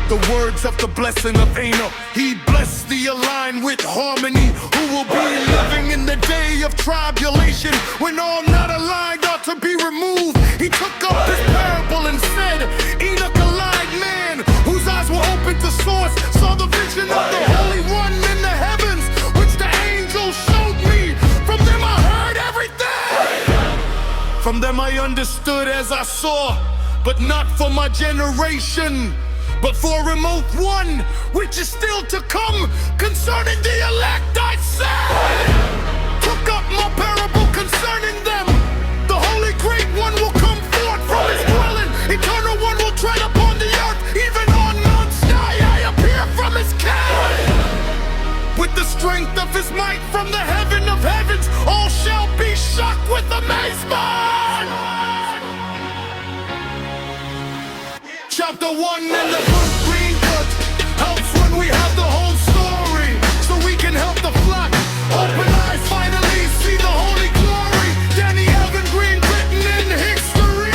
The words of the blessing of Enoch. He blessed the aligned with harmony, who will be living in the day of tribulation, when all not aligned ought to be removed. He took up his parable and said, Enoch, a aligned man, whose eyes were open to source, saw the vision of the Holy One in the heavens, which the angel showed me. From them I heard everything. From them I understood as I saw, but not for my generation, but for a remote one, which is still to come. Concerning the elect I said, took up my parable concerning them. The Holy Great One will come forth from his dwelling. Eternal One will tread upon the earth. Even on Mount Sinai I appear from his camp. With the strength of his might from the heaven of heavens, all shall be shocked with amazement. Chapter 1 in the book Greenwood helps when we have the whole story, so we can help the flock. Open eyes finally see the holy glory. Danny Evan Green written in history.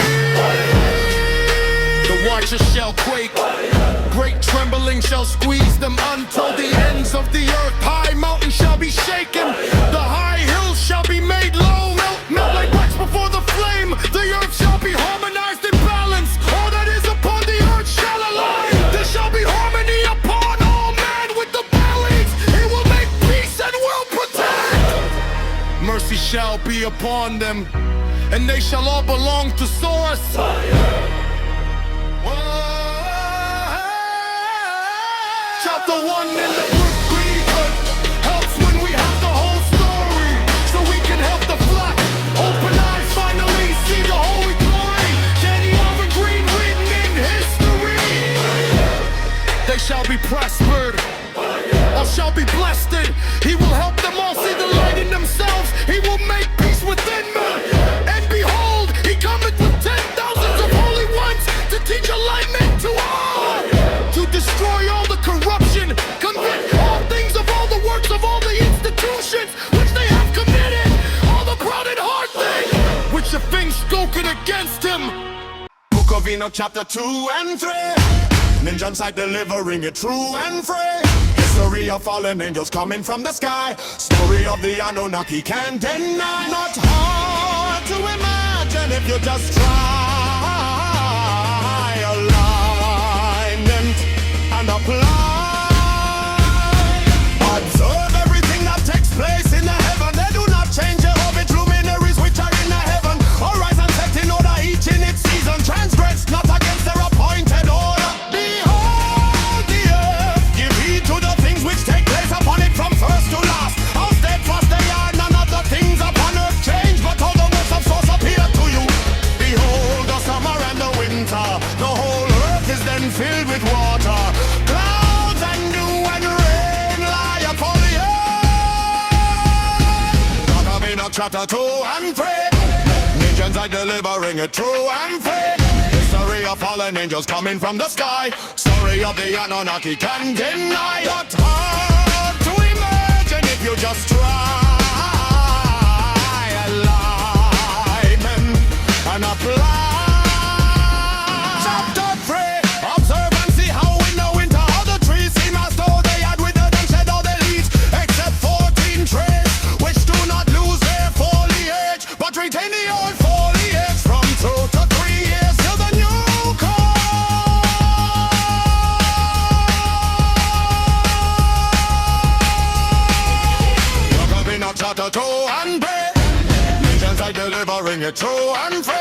The watchers shall quake, great trembling shall squeeze them until the ends of the earth. High mountains shall be shaken, the high hills shall be made low. Melt like wax before the flame. The earth shall be harmonized in balance. All that is upon the earth shall align. There shall be harmony upon all men with the bellies. He will make peace and will protect. Mercy shall be upon them, and they shall all belong to source. Chapter 1 in the book Greenwood helps when we have the whole story, so we can help the flock. Open eyes finally see the holy glory. Danny Evan Green written in history. They shall be prospered, all shall be blessed. He will help them all see the light in themselves. He will make peace within men. And behold, he cometh with 10,000s of holy ones to teach alignment to all, to destroy all the corruption, convict all things of all the works of all the institutions which they have committed, all the proud in heart thing which the things spoken against him. Book of Enoch chapter 2 and 3. NinjaNsite delivering it true and free. History of fallen angels coming from the sky. Story of the Anunnaki can't deny. Not hard to imagine if you just try. Alignment and apply. Observe everything that takes place in the heaven. They do not change the orbit luminaries which are in the heaven. Arise and set in order each in its season. Transgress not against their appointed order. Behold the earth, give heed to the things which take place upon it from first to last. How steadfast they are, none of the things upon earth change, but all the works of source appear to you. Behold the summer and the winter, the whole earth is then filled with water. Clouds and dew and rain lie upon the earth. Book of Enoch chapter 2 and 3. NinjaNsite delivering it true and free. History of fallen angels coming from the sky. Story of the Anunnaki can deny. Not hard to imagine if you just try. Alignment and apply. Chapter 3. Observe and see how in the winter all the trees seem as though they had withered and shed all their leaves, except 14 trees which do not lose their foliage, but retain the old foliage from 2 to 3 years till the new come. Chapter 2 and 3. NinjaNsite delivering it true and free.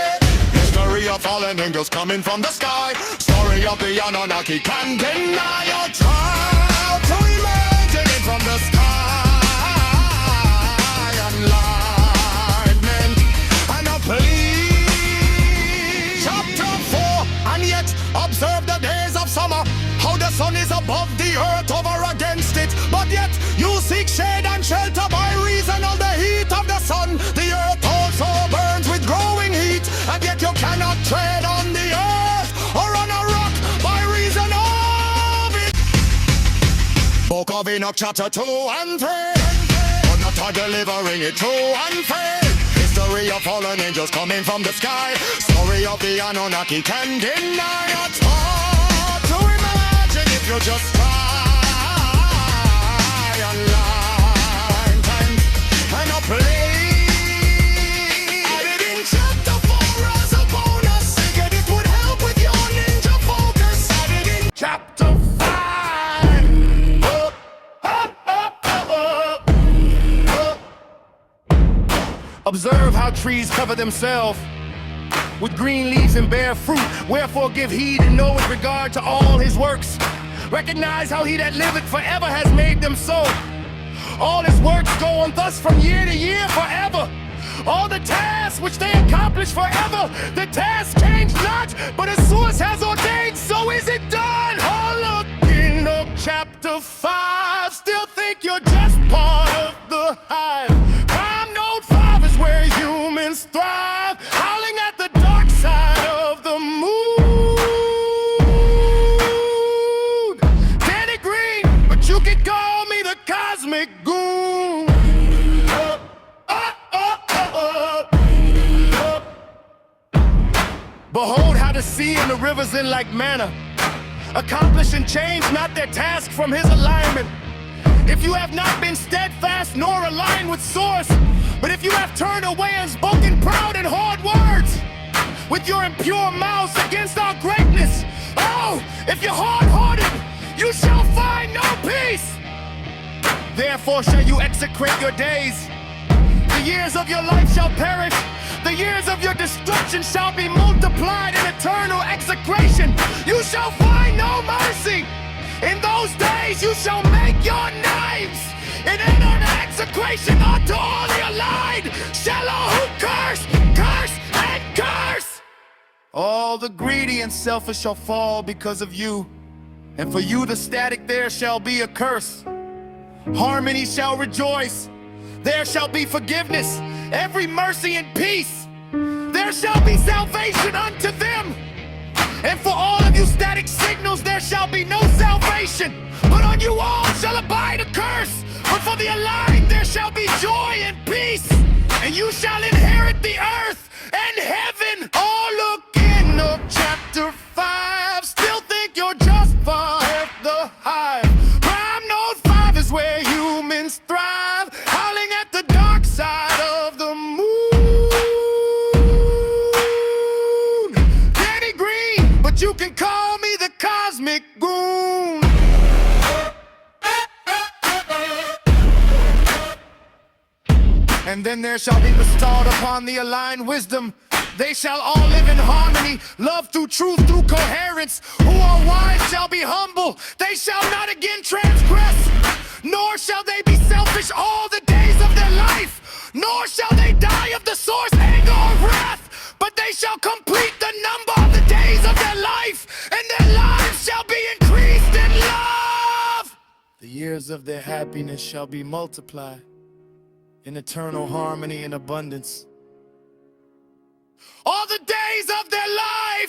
History of fallen angels coming from the sky. Story of the Anunnaki can deny. Or try to imagine it from the sky. Enlightenment and a plea. Chapter 4. And yet observe the days of summer, how the sun is above the earth over against it, but yet you seek shade and shelter by reason of the heat of the sun. The earth also burns with growing heat, and yet you cannot tread on the earth or on a rock by reason of it. Book of Enoch chapter 2 and 3. But not are delivering it true and free. History of fallen angels coming from the sky. Story of the Anunnaki can deny. It's hard to imagine Just try online times and I'll play. Added in chapter 4 as a bonus. Figured it would help with your ninja focus. Added in chapter 5. Observe how trees cover themselves with green leaves and bear fruit. Wherefore give heed and know with regard to all his works. Recognize how he that liveth forever has made them so. All his works go on thus from year to year forever. All the tasks which they accomplish forever, the tasks change not, but as source has ordained, so is it done. Oh, look, Enoch chapter 5. Still think you're just part of the hive. Prime note 5 is where humans thrive, howling at the dark side of the moon. Danny Green, but you can call me the cosmic goon. Behold how the sea and the rivers in like manna accomplish and change not their task from his alignment. If you have not been steadfast nor aligned with source, but if you have turned away and spoken proud and hard words with your impure mouths against our greatness, oh, if you're hard-hearted, you shall find no peace. Therefore shall you execrate your days. The years of your life shall perish. The years of your destruction shall be multiplied in eternal execration. You shall find no mercy. In those days you shall make your names in eternal execration unto all the allied. Shall all who curse, curse, and curse. All the greedy and selfish shall fall because of you. And for you the static there shall be a curse. Harmony shall rejoice. There shall be forgiveness, every mercy and peace. There shall be salvation unto them. And for all of you static signals there shall be no salvation, but on you all shall abide a curse. But for the aligned there shall be joy and peace, and you shall inherit the earth and heaven. Oh, look, Enoch chapter 5. Still think you're just part of the hive. Prime note 5 is where humans thrive, howling at the dark side of the moon. Danny Green, but you can call me the cosmic goon. And then there shall be bestowed upon the aligned wisdom. They shall all live in harmony, love through truth, through coherence. Who are wise shall be humble. They shall not again transgress, nor shall they be selfish all the days of their life, nor shall they die of the source, anger, or wrath, but they shall complete the number of the days of their life, and their lives shall be increased in love. The years of their happiness shall be multiplied in eternal harmony and abundance. All the days of their life